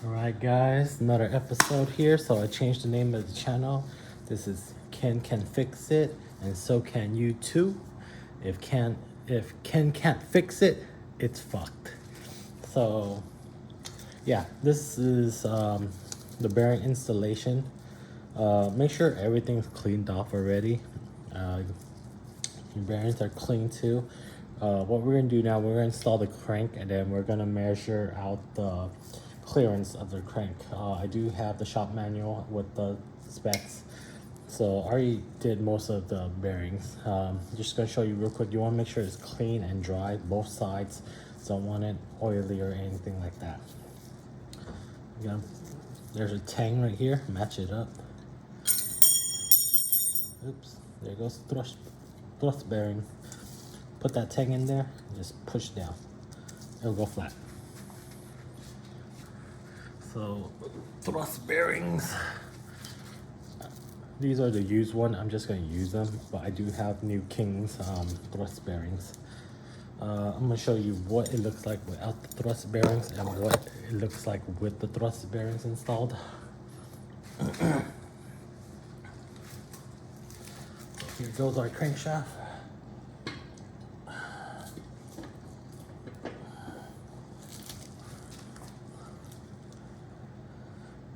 Alright guys, another episode here. So I changed the name of the channel. This is Ken Can Fix It, and so can you too. If Ken can't fix it, it's fucked. So yeah, this is the bearing installation. Make sure everything's cleaned off already. Your bearings are clean too. What we're gonna do now, we're gonna install the crank, and then we're gonna measure out the clearance of the crank. I do have the shop manual with the specs, so I already did most of the bearings. Just gonna show you real quick. You want to make sure it's clean and dry, both sides. Don't want it oily or anything like that. Yeah, there's a tang right here. Match it up. Oops, there goes thrust bearing. Put that tang in there and just push down. It'll go flat. So thrust bearings. These are the used one. I'm just gonna use them, but I do have new King's thrust bearings. I'm gonna show you what it looks like without the thrust bearings and what it looks like with the thrust bearings installed. So here goes our crankshaft.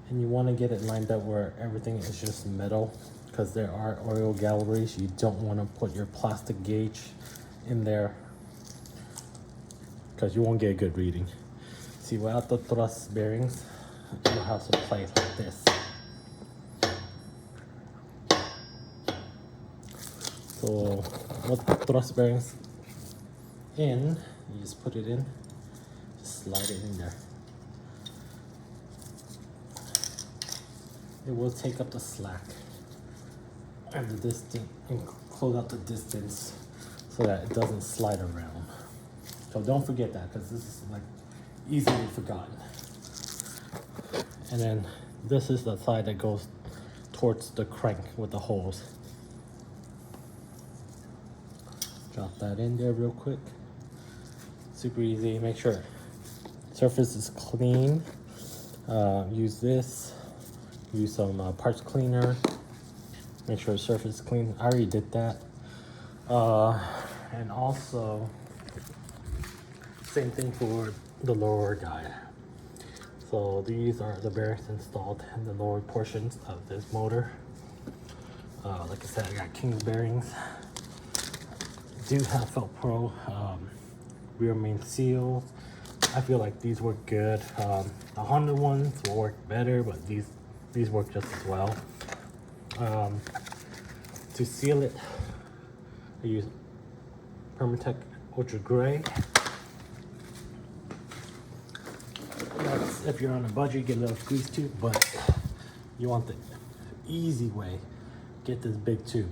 And you want to get it lined up where everything is just metal, because there are oil galleries. You don't want to put your plastic gauge in there because you won't get a good reading. See, without the thrust bearings, you'll have some place like this. So with the thrust bearings in, you just put it in, just slide it in there. It will take up the slack and the distance and close out the distance so that it doesn't slide around. So don't forget that, because this is like easily forgotten. And then this is the side that goes towards the crank with the holes. Drop that in there real quick. Super easy. Make sure surface is clean. Use this. Use some parts cleaner. Make sure the surface is clean. I already did that. And also, same thing for the lower guide. So these are the bearings installed in the lower portions of this motor. Like I said, I got King's bearings. Do have Felt Pro rear main seals. I feel like these work good. The Honda ones will work better, but these work just as well. To seal it, I use Permatech Ultra Gray. If you're on a budget, get a little squeeze tube, but you want the easy way, get this big tube.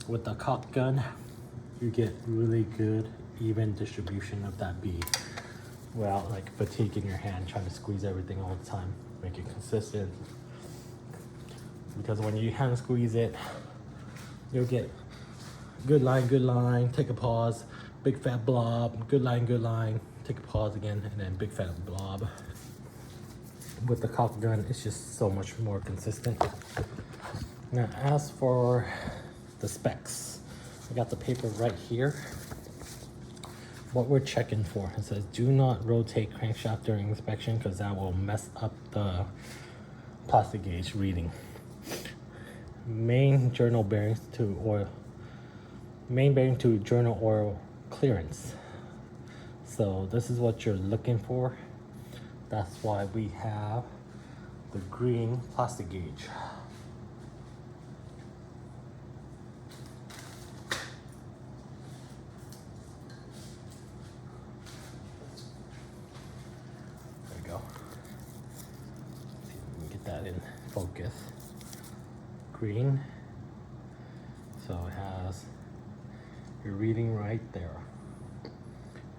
With the caulk gun, you get really good, even distribution of that bead without like fatiguing your hand trying to squeeze everything all the time. Make it consistent, because when you hand squeeze it, you'll get good line, take a pause, big fat blob, good line, take a pause again, and then big fat blob. With the caulk gun, it's just so much more consistent. Now, as for the specs, I got the paper right here. What we're checking for, it says do not rotate crankshaft during inspection, because that will mess up the plastic gauge reading. Main bearing to journal oil clearance. So this is what you're looking for. That's why we have the green plastic gauge. There we go. See if we can get that in focus. Green. So it has your reading right there.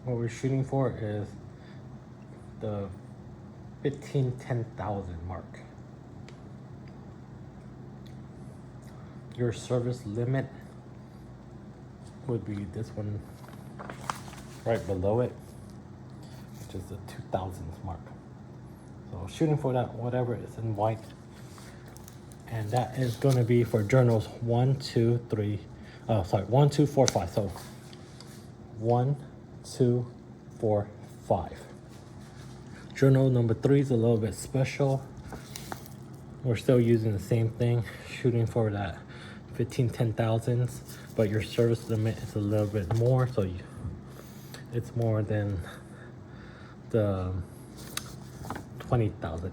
What we're shooting for is the 10,000 mark. Your service limit would be this one right below it, which is the 2000s mark. So So shooting for that, whatever is in white. And that is going to be for journals 1, 2, 3. 1, 2, 4, 5. So 1, 2, 4, 5. Journal number 3 is a little bit special. We're still using the same thing, shooting for that 10,000s, but your service limit is a little bit more, so it's more than the 20,000.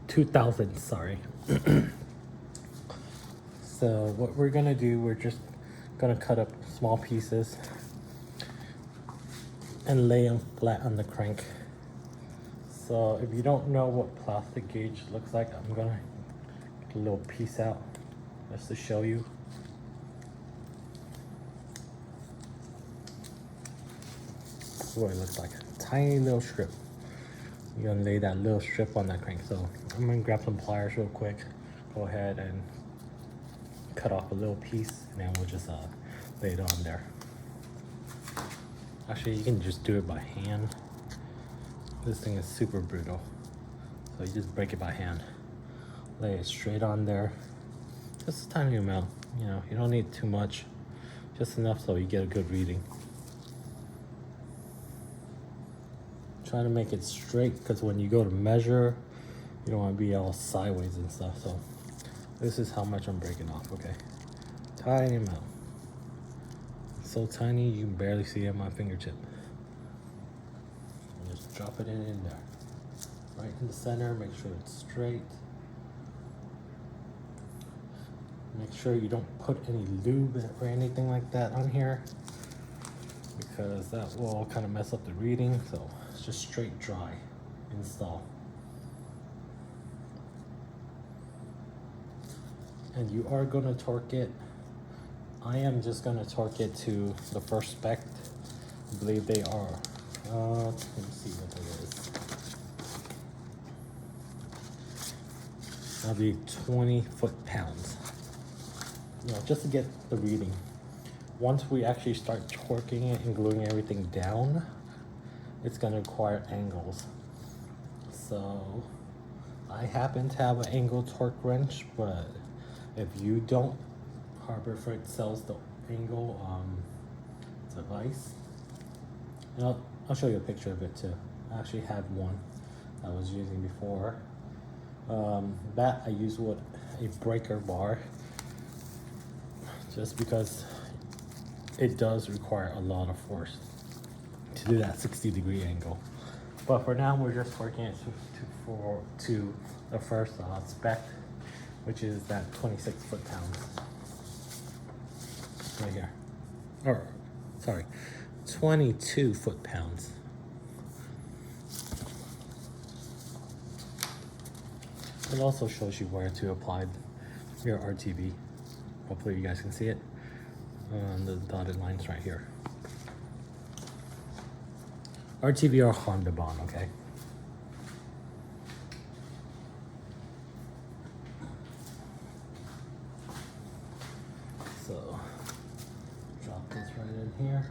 2,000, sorry. So what we're gonna do, we're just gonna cut up small pieces and lay them flat on the crank. So if you don't know what plastic gauge looks like, I'm gonna get a little piece out just to show you. This is what it looks like, a tiny little strip. You're gonna lay that little strip on that crank. So I'm gonna grab some pliers real quick, go ahead and cut off a little piece, and then we'll just lay it on there. Actually, you can just do it by hand. This thing is super brutal, so you just break it by hand. Lay it straight on there, just a tiny amount. You know, you don't need too much, just enough so you get a good reading. Try to make it straight, because when you go to measure, you don't want to be all sideways and stuff. So this is how much I'm breaking off, okay? Tiny amount. So tiny you can barely see it on my fingertip. And just drop it in there. Right in the center, make sure it's straight. Make sure you don't put any lube or anything like that on here, because that will kind of mess up the reading. So it's just straight dry install. And you are going to torque it. I am just going to torque it to the first spec. I believe they are, let me see what it is. That'll be 20 foot-pounds. You know, just to get the reading. Once we actually start torquing it and gluing everything down, it's going to require angles. So I happen to have an angle torque wrench, but if you don't, Harbor Freight sells the angle device. And I'll show you a picture of it too. I actually had one I was using before. That I use with a breaker bar, just because it does require a lot of force to do that 60-degree angle. But for now, we're just working it to the first spec, which is that 26 foot-pounds right here. Or, sorry, 22 foot-pounds. It also shows you where to apply your RTV. Hopefully you guys can see it. The dotted lines right here. RTV or Honda bond, okay? So, drop this right in here.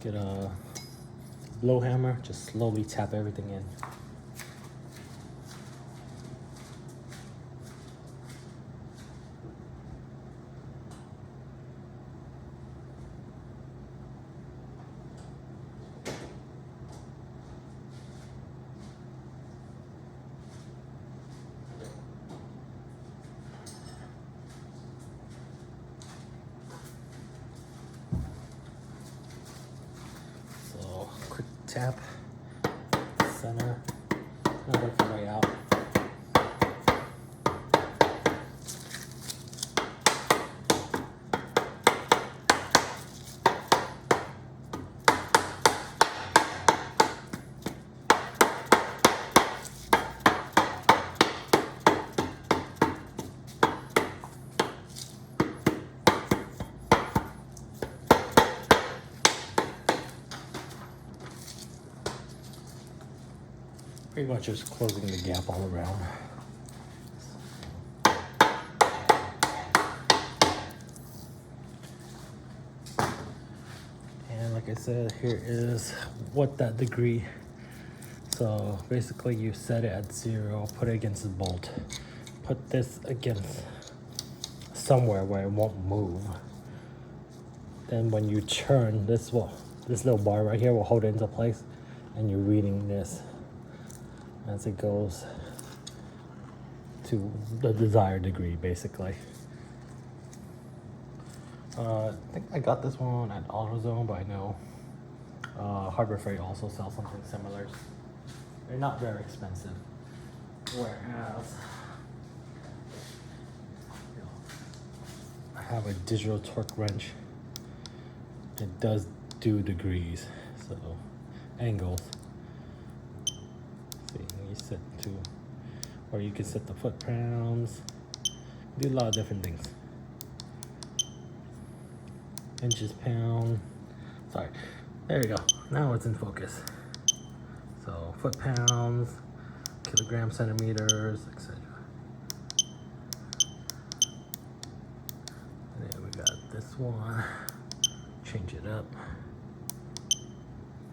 Get a blow hammer, just slowly tap everything in. Quick tap, center, and work your way out. Pretty much just closing the gap all around. And like I said, here is what that degree. So basically you set it at 0, put it against the bolt, put this against somewhere where it won't move. Then when you turn, this little bar right here will hold it into place, and you're reading this as it goes to the desired degree, basically. I think I got this one at AutoZone, but I know Harbor Freight also sells something similar. They're not very expensive. Whereas I have a digital torque wrench. It does do degrees, so angles. See, you set to, or you can set the foot pounds. Do a lot of different things. Inches, pound. Sorry. There you go. Now it's in focus. So foot pounds, kilograms, centimeters, etc. And then we got this one. Change it up.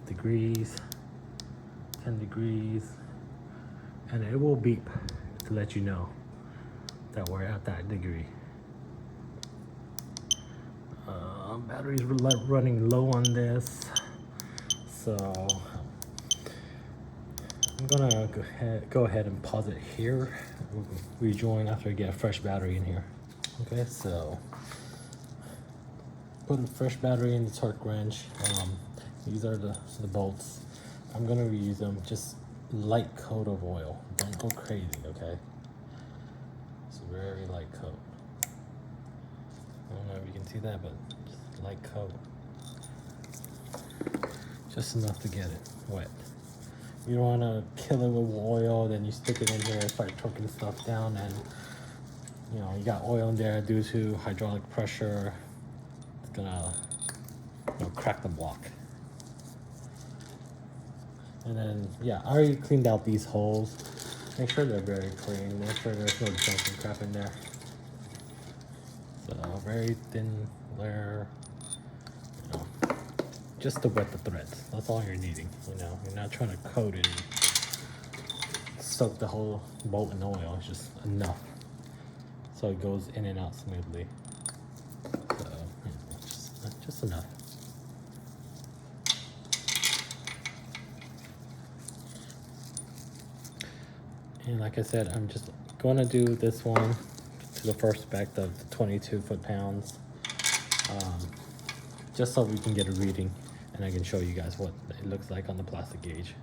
Degrees, 10 degrees, and it will beep to let you know that we're at that degree. Battery's running low on this, so I'm gonna go ahead and pause it here. Rejoin after I get a fresh battery in here. Okay, so put a fresh battery in the torque wrench. These are the bolts. I'm gonna reuse them. Just light coat of oil. Don't go crazy, okay? It's a very light coat. I don't know if you can see that, but just light coat. Just enough to get it wet. You don't wanna kill it with oil, then you stick it in here and start torquing stuff down, and you know, you got oil in there due to hydraulic pressure. It's gonna, crack the block. And then, yeah, I already cleaned out these holes. Make sure they're very clean. Make sure there's no junk and crap in there. So, very thin layer, just to wet the threads. That's all you're needing, You're not trying to coat it and soak the whole bolt in oil. It's just enough so it goes in and out smoothly. So, just enough. And like I said, I'm just going to do this one to the first spec of the 22 foot-pounds, just so we can get a reading and I can show you guys what it looks like on the plastic gauge.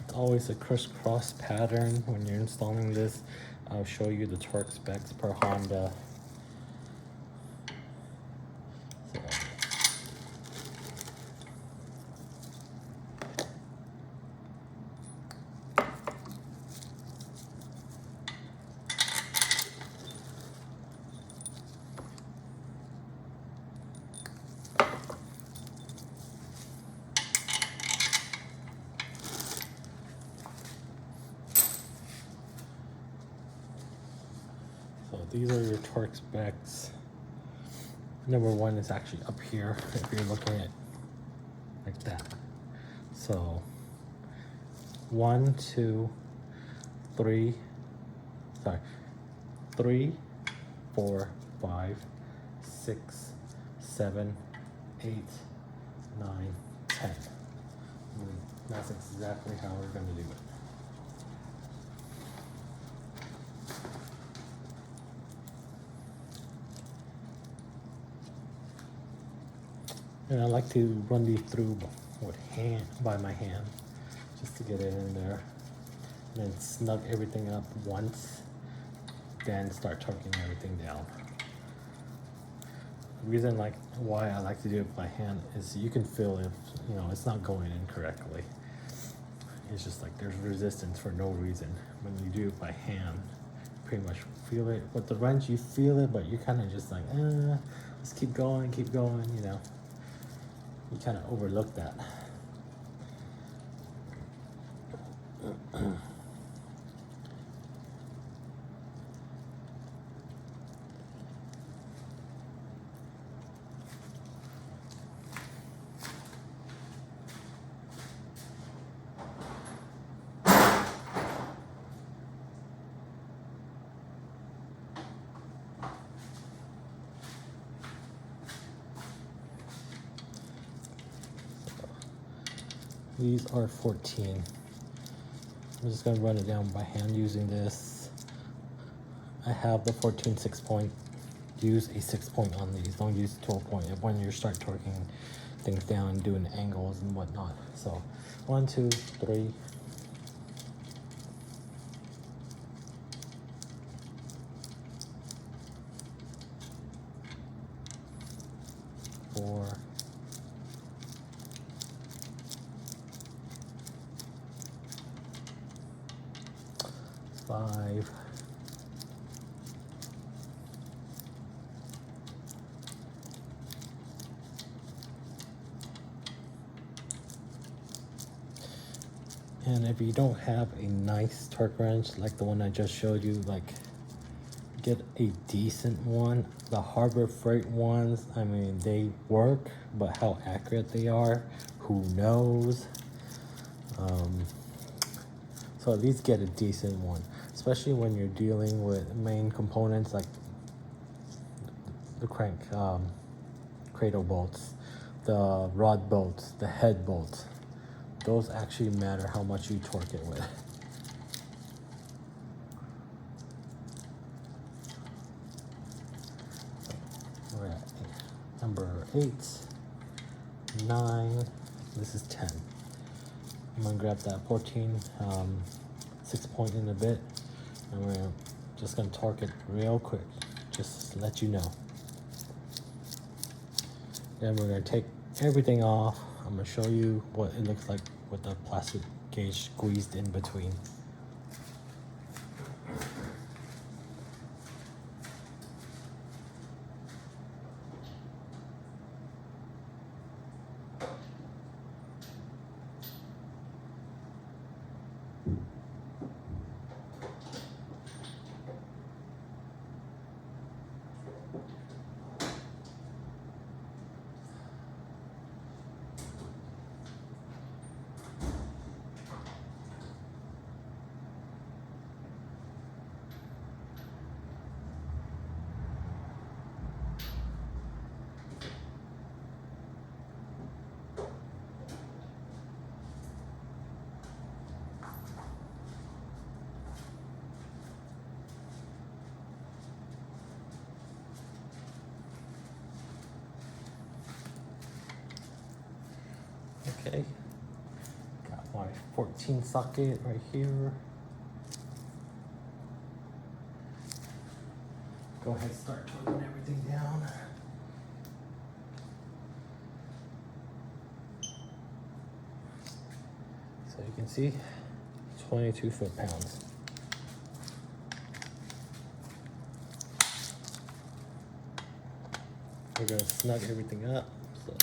It's always a crisscross pattern when you're installing this. I'll show you the torque specs per Honda. So these are your torque specs. Number one is actually up here if you're looking at like that. So 1, 2, 3, 3, 4, 5, 6, 7, 8, 9, 10. And that's exactly how we're going to do it. And I like to run these through by my hand, just to get it in there. And then snug everything up once, then start torquing everything down. The reason why I like to do it by hand is you can feel if it's not going in correctly. It's just like there's resistance for no reason. When you do it by hand, you pretty much feel it. With the wrench, you feel it, but you're kind of just like, let's keep going, You kind of overlook that. These are 14. I'm just gonna run it down by hand using this. I have the 14 6-point. Use a 6-point on these. Don't use 12-point when you start torquing things down, doing angles and whatnot. So 1, 2, 3. 4. 5. 6. And if you don't have a nice torque wrench like the one I just showed you, like, get a decent one. The Harbor Freight ones, I mean, they work, but how accurate they are, who knows? So at least get a decent one, especially when you're dealing with main components like the crank cradle bolts, the rod bolts, the head bolts. Those actually matter how much you torque it with. We're at number 8, 9, this is 10. I'm gonna grab that 14 6-point in a bit, and we're just gonna torque it real quick, just to let you know. Then we're gonna take everything off. I'm gonna show you what it looks like with the plastic gauge squeezed in between. Okay, got my 14 socket right here. Go ahead and start torquing everything down. So you can see 22 foot-pounds. We're gonna snug everything up. So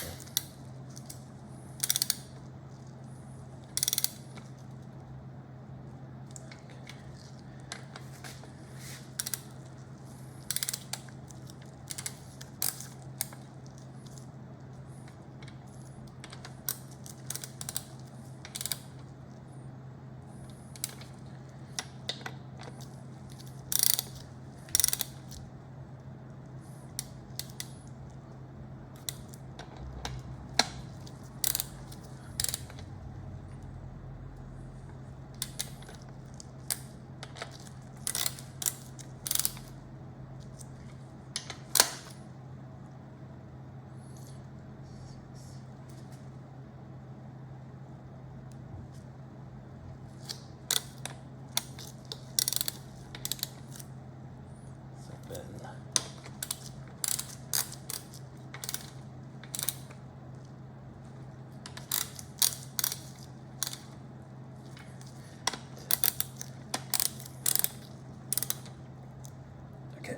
okay,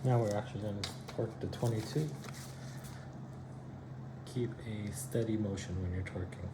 now we're actually going to torque to 22. Keep a steady motion when you're torquing.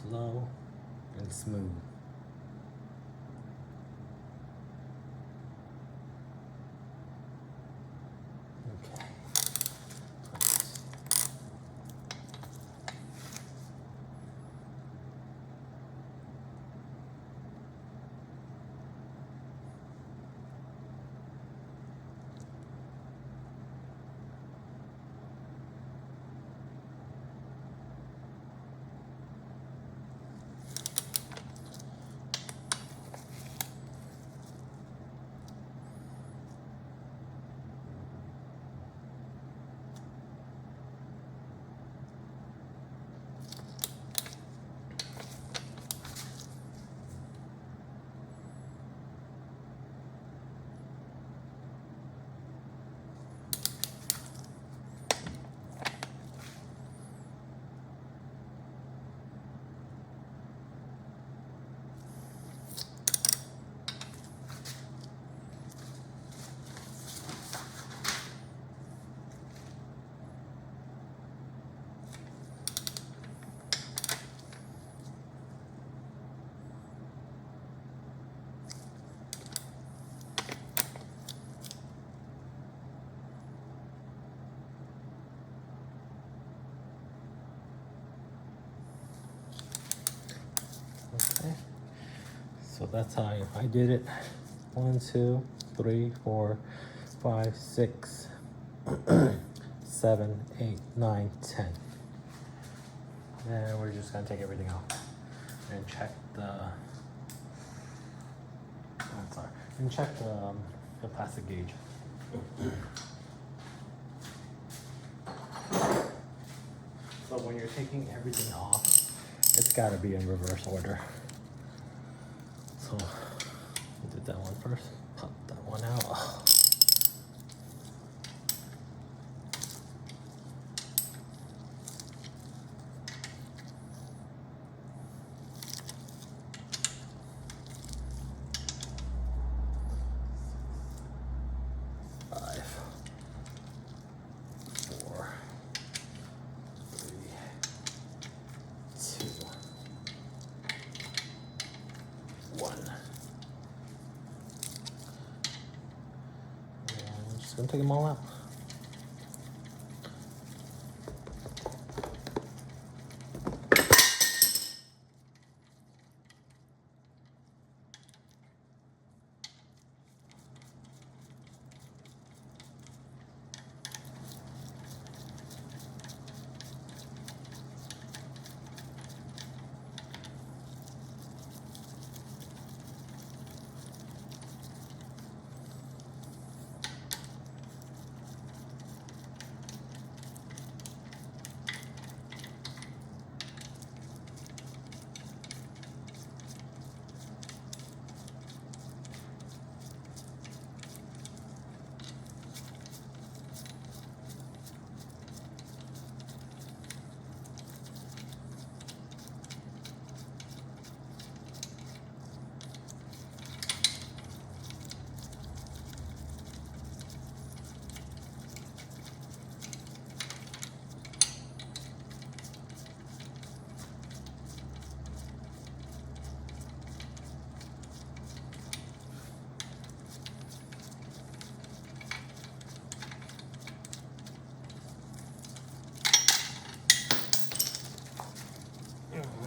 slow and smooth. Okay. Okay, so that's how I did it. 1, 2, 3, 4, 5, 6, 7, 8, 9, 10. And we're just gonna take everything off and check the plastic gauge. So when you're taking everything off, it's gotta be in reverse order. So we did that one first. Pop that one out. Just gonna take them all out.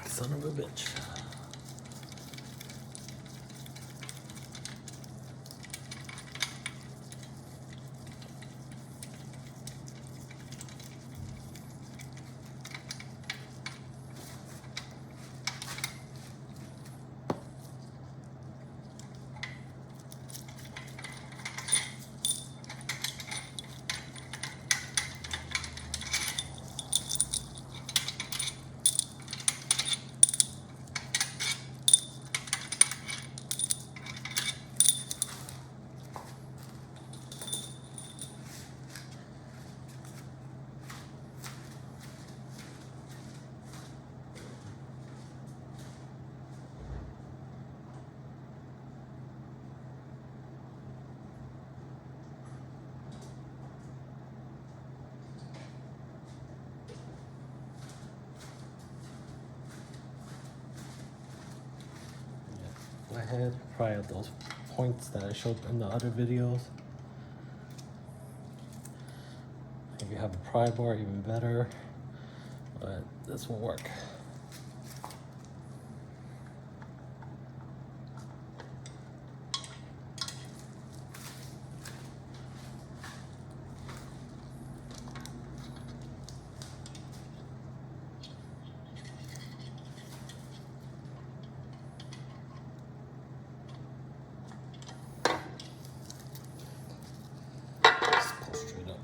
Son of a bitch. head, probably at those points that I showed in the other videos. If you have a pry bar, even better, but this will work. Just pull straight up.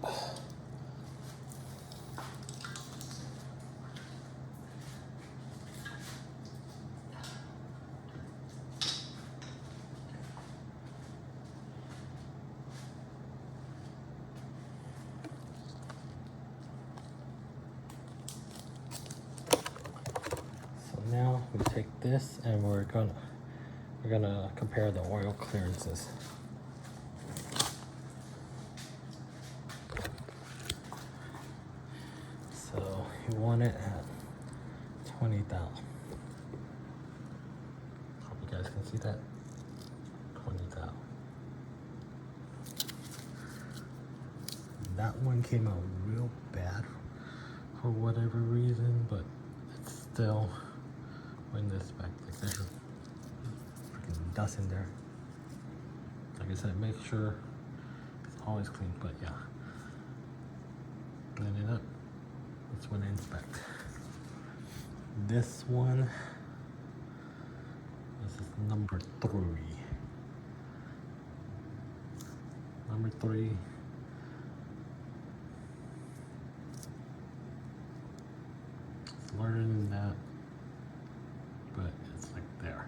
Now we take this and we're gonna compare the oil clearances. So you want it at 20 thou. Hope you guys can see that. 20 thou. That one came out real bad for whatever reason, but it's still in this back. Like there's freaking dust in there. Like I said, make sure it's always clean, but yeah. Clean it up. That's when I inspect. This one, this is number 3. Number 3. It's larger than that, but it's like there.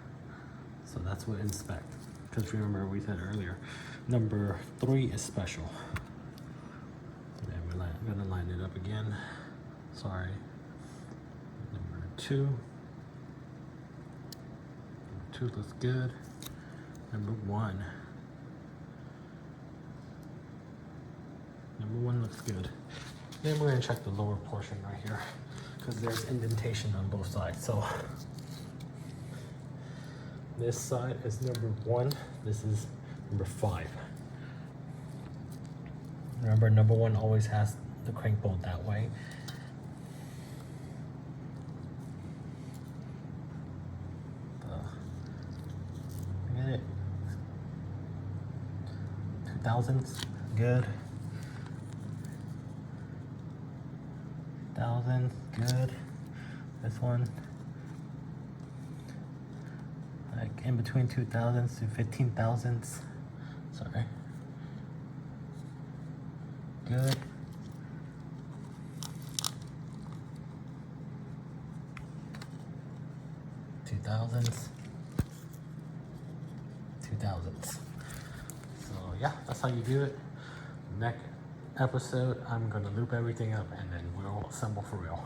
So that's what inspect. Because remember we said earlier, number 3 is special. And we're gonna line it up again. Sorry. Number 2. Number 2 looks good. Number 1. Number 1 looks good. Then we're gonna check the lower portion right here, because there's indentation on both sides. So this side is number 1. This is number 5. Remember, number 1 always has the crank bolt that way. Get it? 2000s, good. 1000s, good. This one, like in between 2000s to 15,000s. Sorry. Good. Two thousands. So yeah, that's how you do it. Next episode, I'm gonna loop everything up and then we'll assemble for real.